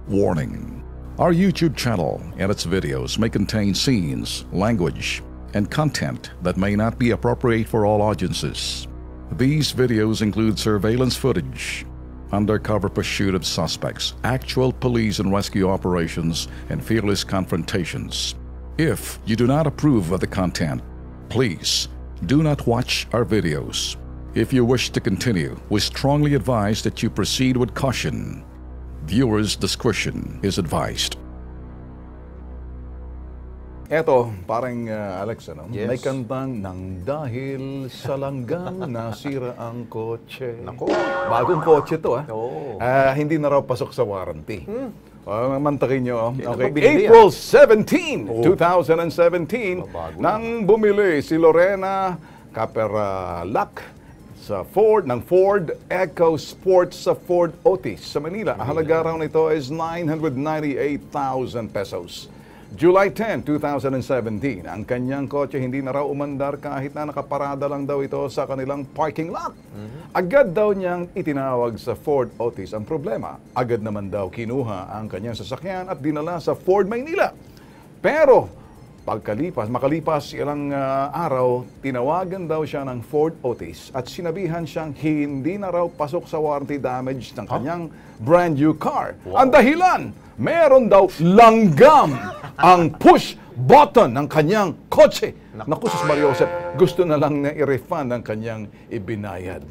Warning. Our YouTube channel and its videos may contain scenes, language, and content that may not be appropriate for all audiences. These videos include surveillance footage, undercover pursuit of suspects, actual police and rescue operations, and fearless confrontations. If you do not approve of the content, please do not watch our videos. If you wish to continue, we strongly advise that you proceed with caution. Viewers' discretion is advised. Eto, parang Alex, ano? Yes. May kantang nang dahil sa langgam nasira ang kotse. Nako. Bagong kotse to, ha? Oo. Hindi na raw pasok sa warranty. Mantakin nyo. Okay. binili, April 17, 2017, Bago nang bumili si Lorena Caperalac sa Ford, ng Ford EcoSport sa Ford Otis sa Manila. Ang halaga raw nito is 998,000 pesos. July 10, 2017, ang kanyang kotse hindi na raw umandar kahit na nakaparada lang daw ito sa kanilang parking lot. Agad daw niyang itinawag sa Ford Otis ang problema. Agad naman daw kinuha ang kanyang sasakyan at dinala sa Ford Maynila. Pero makalipas ilang araw, tinawagan daw siya ng Ford Otis at sinabihan siyang hindi na raw pasok sa warranty damage ng kanyang brand new car. Ang dahilan, meron daw langgam ang push button ng kanyang kotse. Naku, Sus Mariosep, gusto na lang na i-refund ang kanyang ibinayad.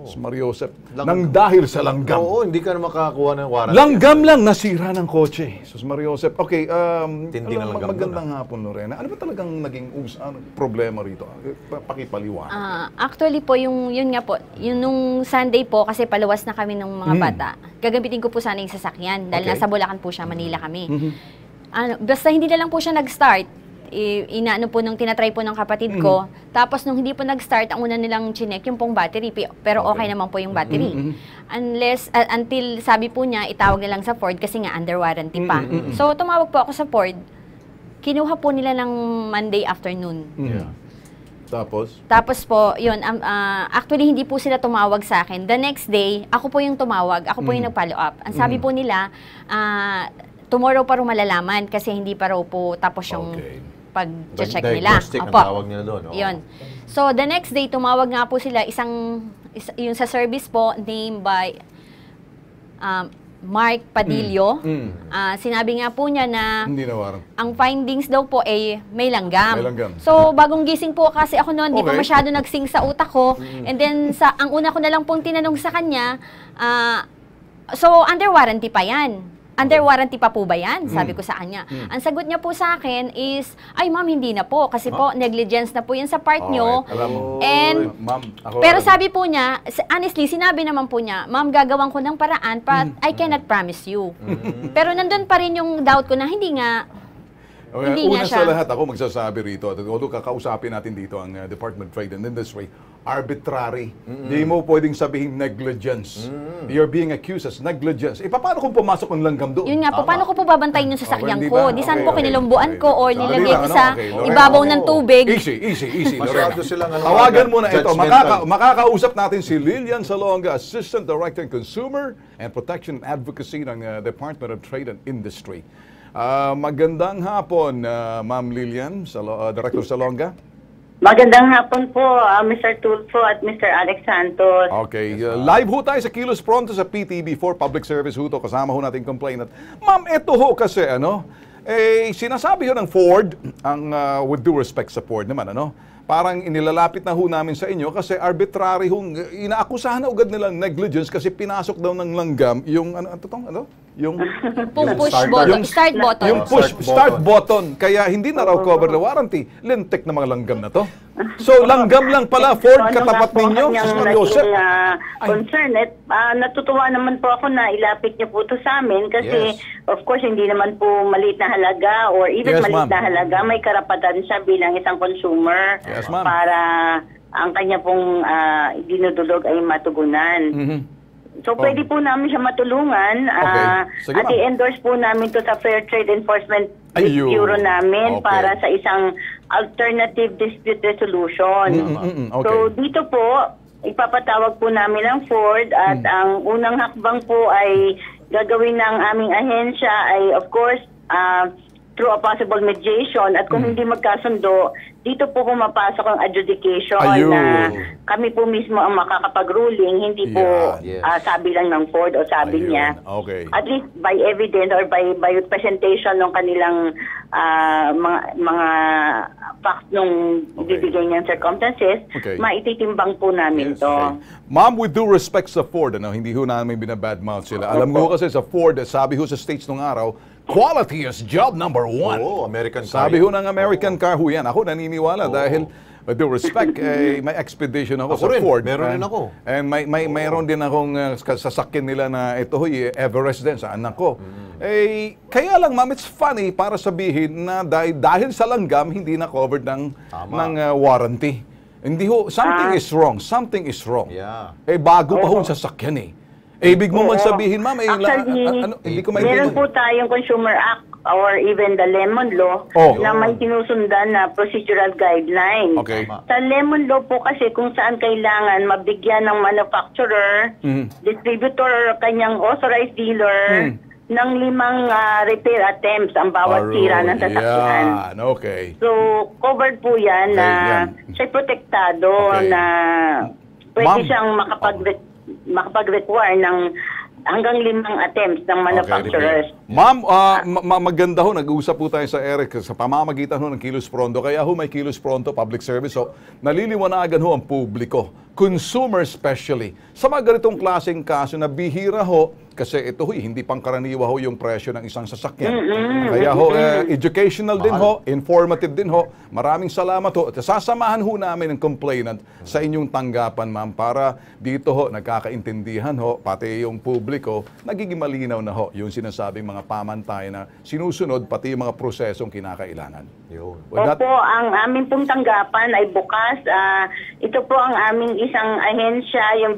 Sus Mariosep, nang dahil sa langgam. Oo, hindi ka na makakuha ng warranty. Langgam lang nasira ng kotse. Sus Mariosep. Okay, Tindi na langgam magandang hapon, Lorena. Ano ba talagang naging problema rito? Pakipaliwanag. Actually po, yun nga po, yung nung Sunday po, kasi paluwas na kami ng mga bata, gagamitin ko po sana yung sasakyan dahil nasa Bulacan po siya, Manila kami. Basta hindi na lang po siya nag-start. Inaano po nung tinatry po ng kapatid ko. Tapos nung hindi po nag-start, ang una nilang chinek yung pong battery. Pero okay naman po yung battery. Until sabi po niya, itawag na lang sa Ford kasi nga under warranty pa. So tumawag po ako sa Ford. Kinuha po nila ng Monday afternoon. Tapos po, yun, actually hindi po sila tumawag sa akin. The next day, ako po yung tumawag. Ako po yung nag-follow up. Ang sabi po nila, tomorrow pa rin malalaman kasi hindi pa raw po tapos yung pag-check nila. Diagnostic ang tawag nila doon. Yun. So, the next day, tumawag nga po sila, yung sa service po, named by Mark Padillo. Sinabi nga po niya na ang findings daw po ay may langgam. So, bagong gising po kasi ako noon, di pa masyado nagsing sa utak ko. And then, ang una ko na lang pong tinanong sa kanya, so, under warranty pa yan. Under warranty pa po ba yan? Sabi ko sa kanya. Ang sagot niya po sa akin is, ay ma'am, hindi na po. Kasi po, negligence na po yan sa part nyo. And, pero sabi po niya, honestly, sinabi naman po niya, ma'am, gagawin ko ng paraan, but I cannot promise you. Pero nandun pa rin yung doubt ko na hindi nga, Una sa lahat, ako magsasabi rito, although kakausapin natin dito ang Department of Trade and Industry, arbitrary. Hindi mo pwedeng sabihin negligence. You're being accused as negligence. Paano kung pumasok ang langgam doon? Yun nga po, paano ko po babantayin yung sasakyan ko? Di saan po kinilumbuan ko or nilagay ko sa ibabaw ng tubig? Easy. Tawagan mo na ito. Makakausap natin si Lilian Salonga, Assistant Director in Consumer and Protection Advocacy ng Department of Trade and Industry. Magandang hapon, Ma'am Lilian, Director Salonga. Magandang hapon po, Mr. Tulfo at Mr. Alex Santos. Okay, live ho tayo sa Kilos Pronto sa PTV4 Public Service ho to. Kasama ho natin complainant. Ma'am, eto ho kasi sinasabi ho ng Ford, with due respect sa Ford naman, parang inilalapit na ho namin sa inyo kasi arbitrary hong inaakusahan na ugad nilang negligence kasi pinasok daw ng langgam yung yung start button. Kaya hindi na raw cover the warranty. Lintik na mga langgam na to. So langgam lang pala Ford katapat ninyo. Concern natutuwa naman po ako na ilapit niyo po to sa amin kasi of course hindi naman po maliit na halaga or even maliit na halaga, may karapatan siya bilang isang consumer para ang kanya pong dinudulog ay matugunan. So, pwede po namin siya matulungan at i-endorse po namin to sa Fair Trade Enforcement Bureau namin para sa isang alternative dispute resolution. So, dito po, ipapatawag po namin ang Ford at ang unang hakbang po ay gagawin ng aming ahensya ay of course through a possible mediation at kung hindi magkasundo, dito po pumapasok ang adjudication na kami po mismo ang makakapag-ruling, hindi po sabi lang ng Ford o sabi niya. Okay. At least by evidence or by presentation ng kanilang mga facts nung bibigay niyang circumstances, maititimbang po namin to. Ma'am, with due respect sa Ford, hindi ho namin binabadmouth sila. Alam ko kasi sa Ford, sabi ho sa States nung araw, quality is job number 1. Oo, American car. Sabi ho ng American car ho yan. Ako naniniwala dahil with due respect, may expedition ako sa rin, Ford. meron din ako. And mayroon din akong sasakyan nila na ito ho, Everest din sa anak ko. Kaya lang ma'am, it's funny para sabihin na dahil sa langgam, hindi na covered ng warranty. Hindi ho, something is wrong. Something is wrong. Yeah. Bago pa ho sa sasakyan ibig mo man sabihin, ma'am, hindi ko maintindihan. Meron po tayong Consumer Act or even the Lemon Law na may sinusundan na procedural guideline. Okay. Sa Lemon Law po kasi kung saan kailangan mabigyan ng manufacturer, distributor or kanyang authorized dealer ng 5 repair attempts ang bawat tira ng sasakyan. Okay. So, covered po yan na siya protektado na pwede siyang makapag-require ng hanggang 5 attempts ng manufacturers. Ma'am, maganda ho, nag-uusap po tayo sa Eric sa pamamagitan ho ng Kilos Pronto. Kaya ho may Kilos Pronto Public Service. So, naliliwanagan ho ang publiko, consumer especially, sa mga ganitong klaseng kaso na bihira ho, kasi ito ho, hindi pangkaraniwa ho yung presyo ng isang sasakyan. Kaya ho, educational din ho, informative din ho. Maraming salamat ho. At sasamahan ho namin ang complainant sa inyong tanggapan, ma'am, para dito ho, nagkakaintindihan ho, pati yung publiko, nagiging malinaw na ho yung sinasabing mga pamantay na sinusunod, pati yung mga prosesong kinakailangan. Opo, ang aming pong tanggapan ay bukas. Ito po ang aming isang ahensya, yung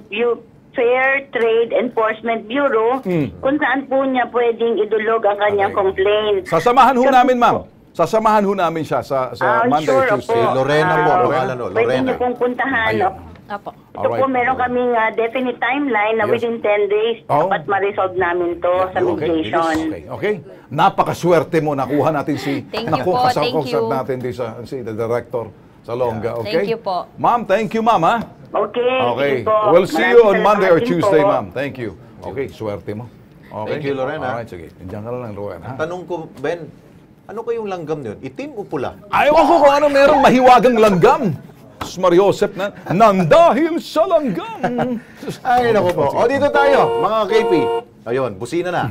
Fair Trade Enforcement Bureau, kung saan po niya pwedeng idulog ang kanyang complaint. Sasamahan ho namin, ma'am. Sasamahan ho namin siya sa Monday, Tuesday. Lorena po. Pwede niyo pong puntahan. Opo. Ito po, meron kaming definite timeline na within 10 days dapat ma-resolve namin to sa mediation. Okay. Napakaswerte mo. Nakuha natin si... Thank you po. Thank you. natin si the director sa Longga. Okay? Thank you po. Ma'am, thank you, ma'am, ha? Okay. We'll see you on Monday or Tuesday, ma'am. Thank you. Okay, swerte mo. Okay. Thank you, Lorena. Alright, sige. Diyan ka lang, Lorena. Tanong ko, Ben, ano kayong langgam yun? Itim o pula? Ayaw ko kung ano merong mahiwagang langgam. Mariosep na, nandahil sa langgam. Ay, naku po. O, dito tayo, mga KP. Ayun, busina na.